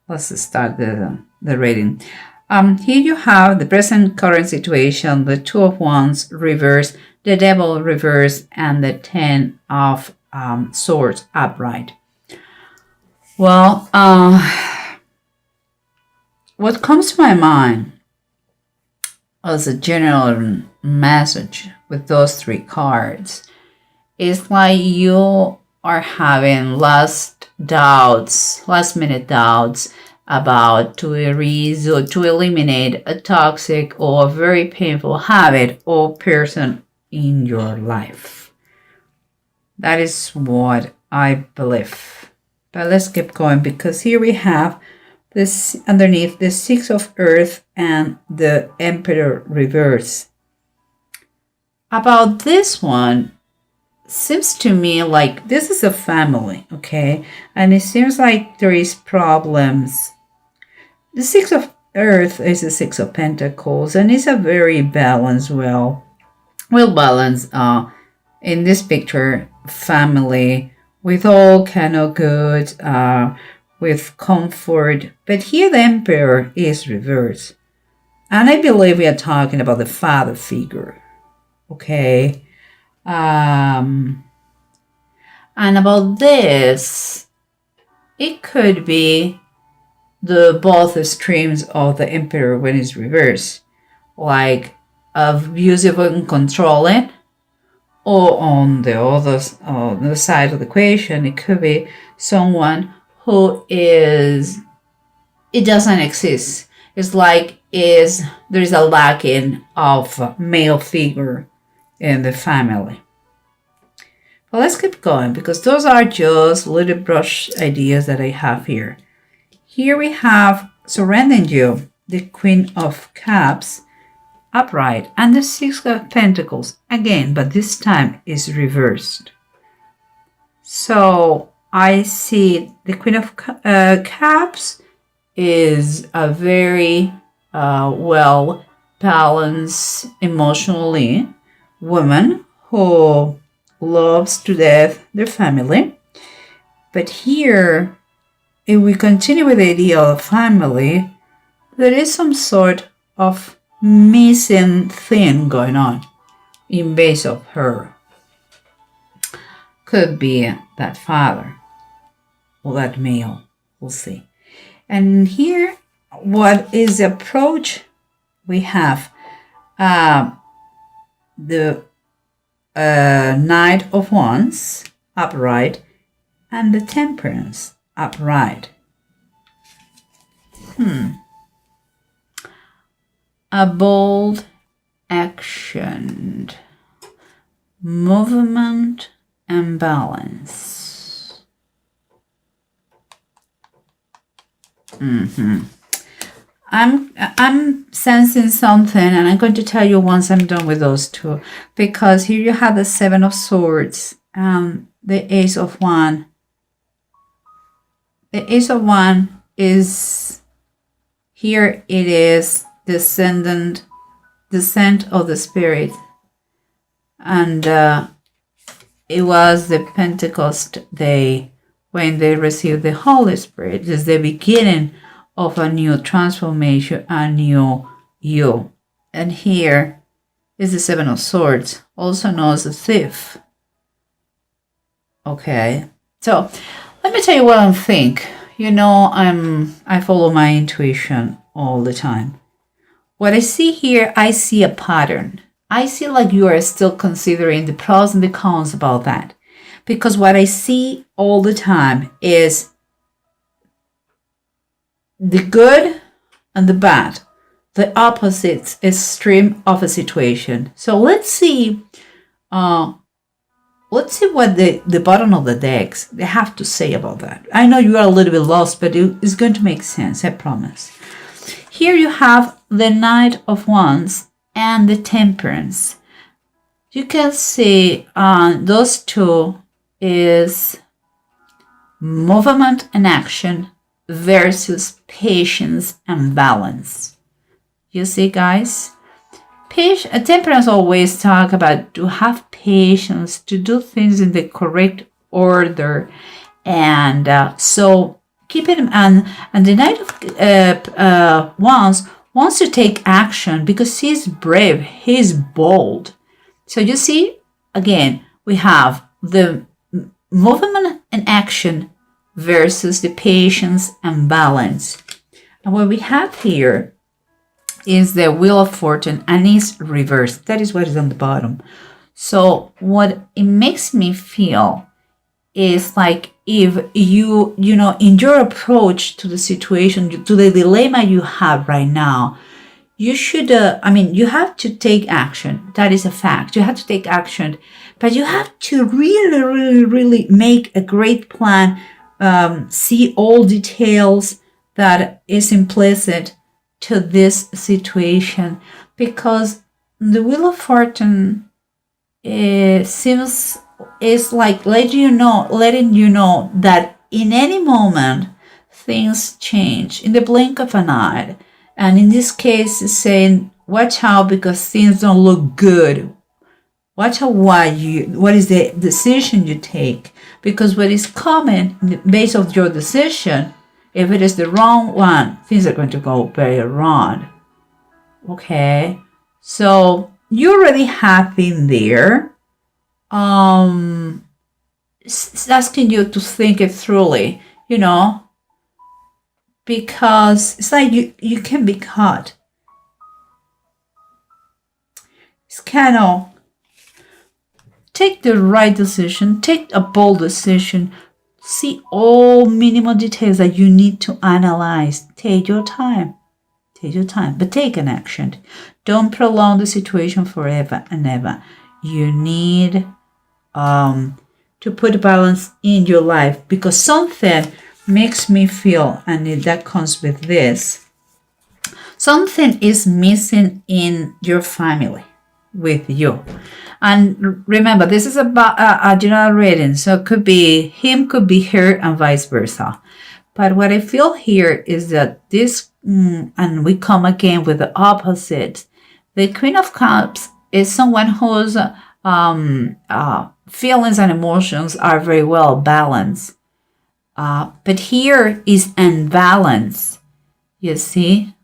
Let's start the reading. Here you have the present current situation, the Two of Wands reverse, the Devil reverse, and the Ten of Swords upright. Well, what comes to my mind as a general message with those three cards is like you are having last minute doubts about to erase or to eliminate a toxic or very painful habit or person in your life. That is what I believe. But let's keep going, because here we have this underneath the Six of Earth and the Emperor reverse. About this one, seems to me like this is a family, okay? And it seems like there is problems. The Six of Earth is the Six of Pentacles, and it's a very balanced, well balanced in this picture family with all kind of good, with comfort. But here the Emperor is reversed, and I believe we are talking about the father figure, okay? And about this, it could be the both extremes of the Emperor when it's reversed, like abusive and controlling, or on the side of the equation, it could be someone who it doesn't exist. It's like there is a lacking of male figure in the family. Well, let's keep going, because those are just little brush ideas that I have here. Here we have surrounding you the Queen of Cups upright and the Six of Pentacles again, but this time is reversed. So I see the Queen of Cups is a very well balanced emotionally woman who loves to death their family. But here, if we continue with the idea of family, there is some sort of missing thing going on in base of her. Could be that father or that male, we'll see. And here, what is the approach we have? The Knight of Wands upright and the Temperance upright. A bold action, movement and balance. I'm sensing something, and I'm going to tell you once I'm done with those two, because here you have the Seven of Swords and the Ace of Wands. The Ace of Wands is here. It is descent of the Spirit, and it was the Pentecost day when they received the Holy Spirit. It's the beginning of a new transformation, a new you. And here is the Seven of Swords, also known as the thief. Okay, so let me tell you what I think. You know, I follow my intuition all the time. What I see here, I see a pattern. I see like you are still considering the pros and the cons about that. Because what I see all the time is the good and the bad, the opposite extreme of a situation. So let's see what the bottom of the decks they have to say about that. I know you are a little bit lost, but it's going to make sense, I promise. Here you have the Knight of Wands and the Temperance. You can see those two is movement and action versus patience and balance. You see, guys? Temperance always talk about to have patience, to do things in the correct order, and so keep it, and the Knight of Wands wants to take action because he's brave, he's bold. So you see, again, we have the movement and action versus the patience and balance. And what we have here is the Wheel of Fortune, and it's reversed. That is what is on the bottom. So what it makes me feel is like, if you know, in your approach to the situation, to the dilemma you have right now, you should, you have to take action. That is a fact. You have to take action, but you have to really, really, really make a great plan, see all details that is implicit to this situation, because the Wheel of Fortune seems is like letting you know that in any moment things change in the blink of an eye. And in this case, it's saying, watch out because things don't look good. Watch out what is the decision you take, because what is coming based on your decision, if it is the wrong one, things are going to go very wrong. Okay, so you already have been there. It's asking you to think it thoroughly, because it's like you can be caught. It's kind of take the right decision, take a bold decision, see all minimal details that you need to analyze. Take your time, but take an action. Don't prolong the situation forever and ever. You need to put balance in your life, because something makes me feel, and that comes with this, something is missing in your family with you. And remember, this is about a general reading, so it could be him, could be her, and vice versa. But what I feel here is that this, and we come again with the opposite. The Queen of Cups is someone whose feelings and emotions are very well balanced. But here is imbalance, you see.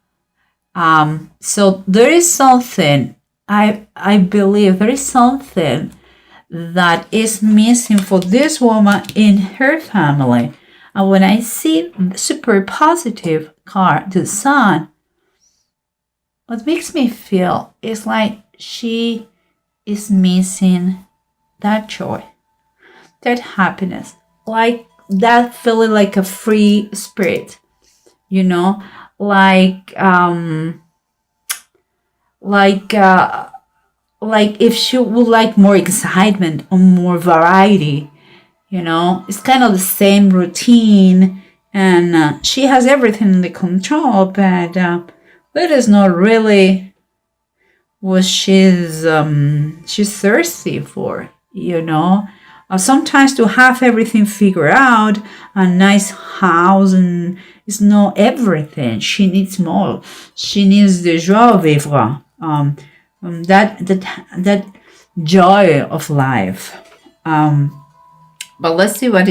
So there is something, I believe there is something that is missing for this woman in her family. And when I see super positive card, the Sun, what makes me feel is like she is missing that joy, that happiness, like that feeling like a free spirit, like if she would like more excitement or more variety, it's kind of the same routine, and she has everything under control, but that is not really what she's thirsty for, sometimes to have everything figured out, a nice house, and it's not everything. She needs more. She needs the joie de vivre, that joy of life. But let's see what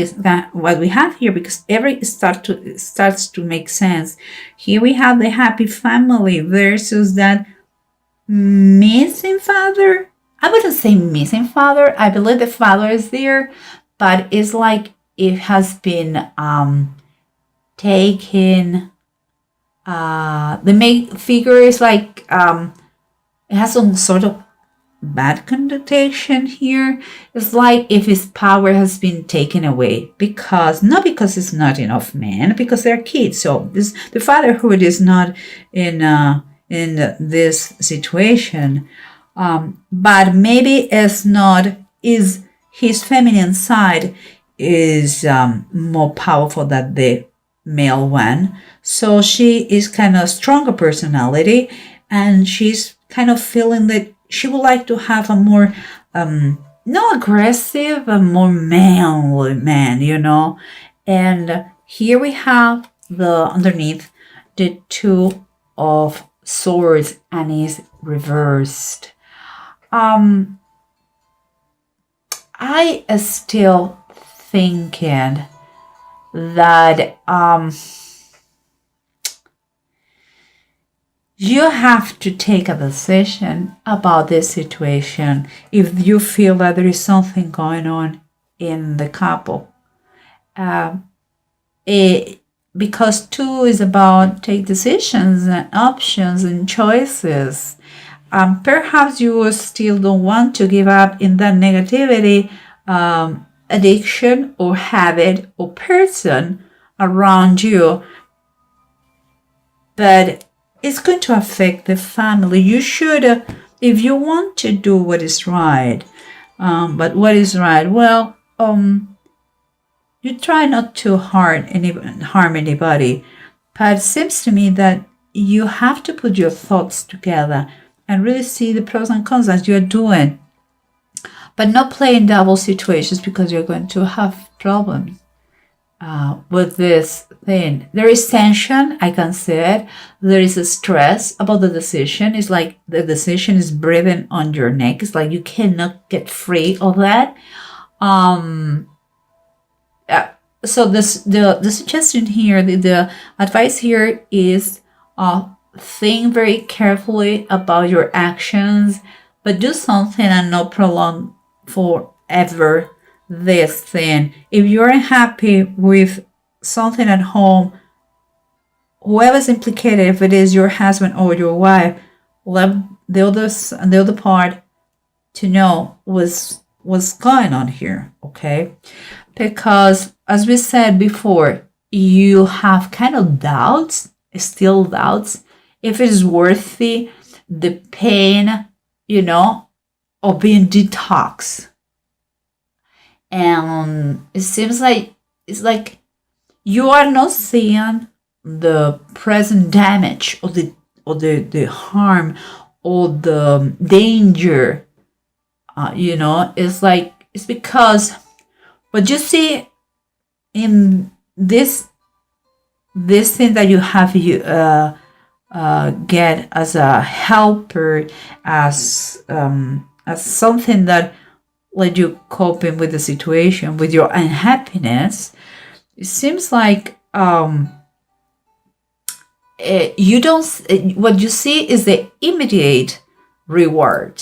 we have here, because every starts to make sense. Here we have the happy family versus that missing father. I wouldn't say missing father. I believe the father is there, but it's like it has been taken. The main figure is like it has some sort of bad connotation here. It's like if his power has been taken away, not because it's not enough men, because they're kids. So the fatherhood is not in this situation. But maybe is his feminine side is more powerful than the male one. So she is kind of stronger personality, and she's kind of feeling that she would like to have a more not aggressive, a more manly man, And here we have underneath the Two of Swords, and is reversed. I still thinking that you have to take a decision about this situation if you feel that there is something going on in the couple. Because two is about take decisions and options and choices. Perhaps you still don't want to give up in that negativity, addiction or habit or person around you, but it's going to affect the family. You should, if you want to do what is right, but what is right? Well, you try not to harm anybody, but it seems to me that you have to put your thoughts together and really see the pros and cons as you're doing, but not play in double situations because you're going to have problems with this thing. There is tension, I can say it. There is a stress about the decision. It's like the decision is breathing on your neck. It's like you cannot get free of that. So the suggestion here, the advice here is think very carefully about your actions, but do something and not prolong forever this thing. If you're unhappy with something at home, whoever's implicated, if it is your husband or your wife, let the other part to know what's going on here, okay? Because as we said before, you have kind of doubts, still doubts, if it is worthy the pain, of being detoxed. And it seems like it's like you are not seeing the present damage or the harm or the danger. It's because what you see in this thing that you have get as a helper, as something that let you coping with the situation, with your unhappiness. It seems like you don't. What you see is the immediate reward.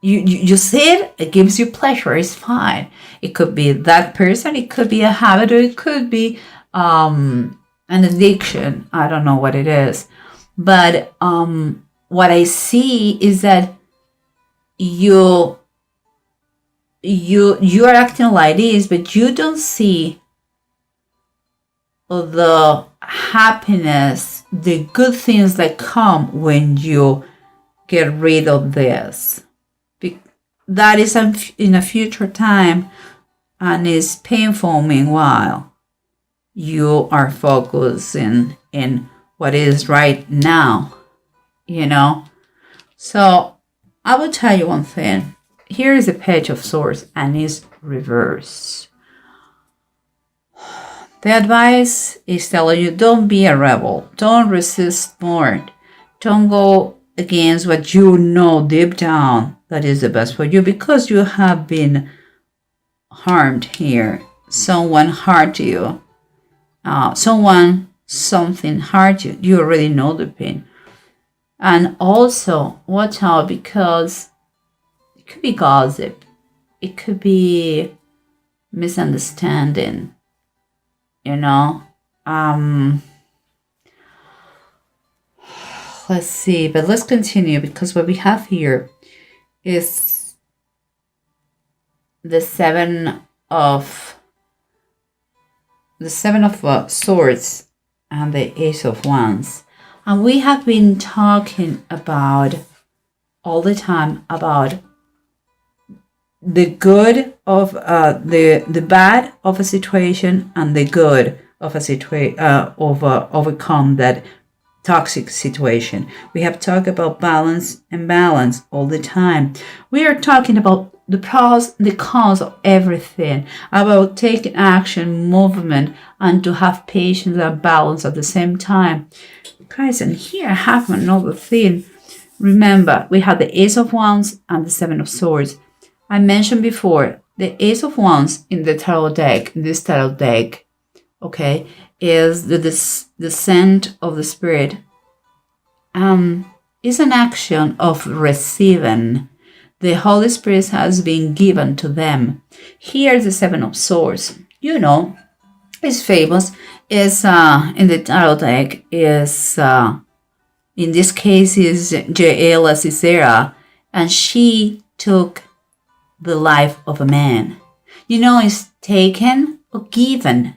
You see it gives you pleasure. It's fine. It could be that person. It could be a habit, or it could be an addiction. I don't know what it is, but what I see is that you are acting like this, but you don't see the happiness, the good things that come when you get rid of this. That is in a future time and is painful. Meanwhile, you are focusing in what is right now, So I will tell you one thing. Here is a Page of Swords and it's reverse. The advice is telling you, don't be a rebel. Don't resist more. Don't go against what you know deep down that is the best for you, because you have been harmed here. Someone hurt you. Something hurt you. You already know the pain. And also, watch out, because it could be gossip. It could be misunderstanding. Let's see, but let's continue, because what we have here is the seven of swords and the Ace of Wands. And we have been talking about all the time about the good of the bad of a situation and the good of a situation, overcome that toxic situation. We have talked about balance and balance all the time. We are talking about the pros, the cons of everything, about taking action, movement, and to have patience and balance at the same time. Guys, and here I have another thing. Remember, we have the Ace of Wands and the Seven of Swords. I mentioned before, the Ace of Wands in the tarot deck, this tarot deck, okay, is the descent of the Spirit. Is an action of receiving. The Holy Spirit has been given to them. Here's the Seven of Swords. You know, it's famous. Is in the tarot deck. Is in this case is Jaela Sisera, and she took the life of a man. You know, it's taken or given.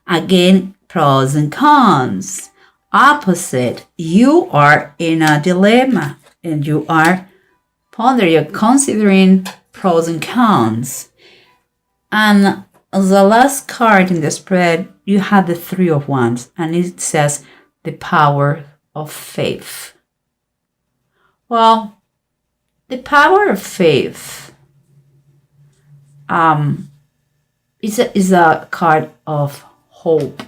Again, pros and cons. Opposite, you are in a dilemma and you are pondering, you're considering pros and cons. And the last card in the spread, you have the Three of Wands, and it says the power of faith. Well, the power of faith is a card of hope.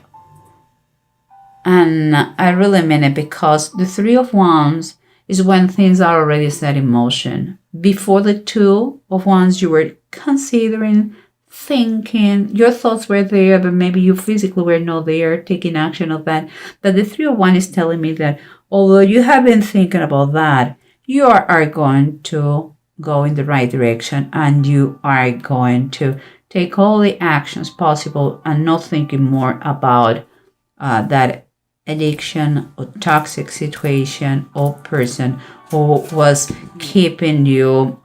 And I really mean it, because the Three of Wands is when things are already set in motion. Before the Two of Wands, you were considering, thinking, your thoughts were there, but maybe you physically were not there, taking action of that. But the Three of Wands is telling me that although you have been thinking about that, you are going to go in the right direction, and you are going to take all the actions possible and not thinking more about that addiction or toxic situation or person who was keeping you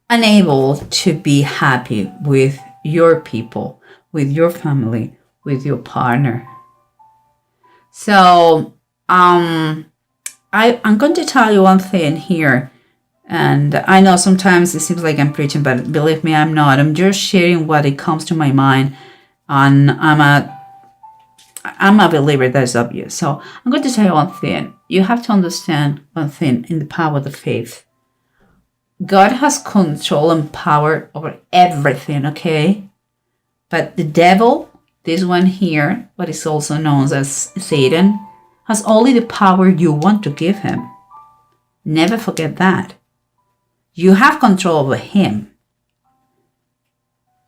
unable to be happy with your people, with your family, with your partner. So I'm going to tell you one thing here, and I know sometimes it seems like I'm preaching, but believe me, I'm not. I'm just sharing what it comes to my mind, and I'm a believer, that's obvious. So I'm going to tell you one thing. You have to understand one thing in the power of the faith. God has control and power over everything, okay? But the devil, this one here, what is also known as Satan, has only the power you want to give him. Never forget that. You have control over him.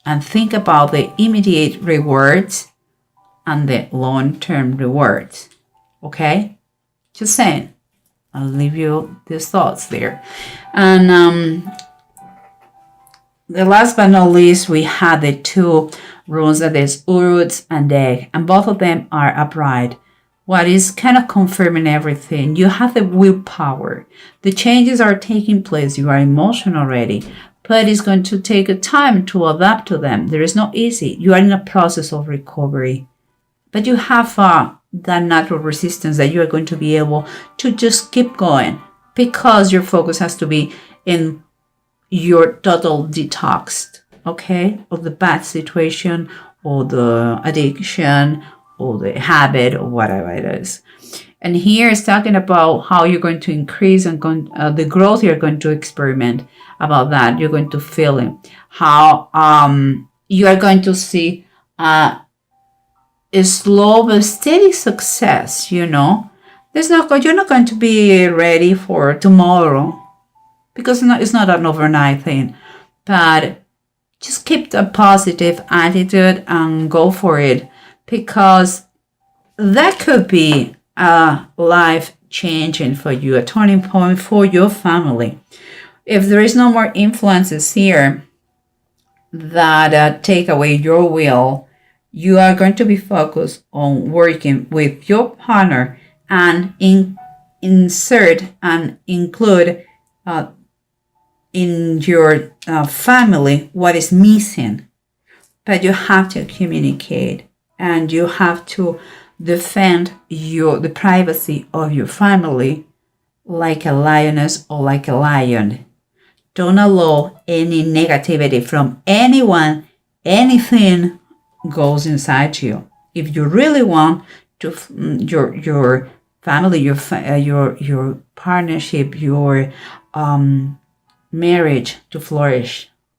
And think about the immediate rewards and the long-term rewards. Okay? Just saying. I'll leave you these thoughts there. And the last but not least, we had the two runes, that is Uruts and Deg, and both of them are upright. What is kind of confirming everything? You have the willpower. The changes are taking place. You are emotional already, but it's going to take a time to adapt to them. There is no easy. You are in a process of recovery, but you have that natural resistance that you are going to be able to just keep going, because your focus has to be in your total detox, okay, of the bad situation or the addiction or the habit or whatever it is. And here is talking about how you're going to increase and the growth you're going to experiment about that. You're going to feel it. How you are going to see a slow but steady success, you know. You're not going to be ready for tomorrow, because it's not an overnight thing. But just keep a positive attitude and go for it, because that could be life changing for you, a turning point for your family. If there is no more influences here that take away your will, you are going to be focused on working with your partner and insert and include in your family what is missing. But you have to communicate, and you have to defend the privacy of your family like a lioness or like a lion. Don't allow any negativity from anyone, anything goes inside you. If you really want to your family, your partnership, your marriage to flourish,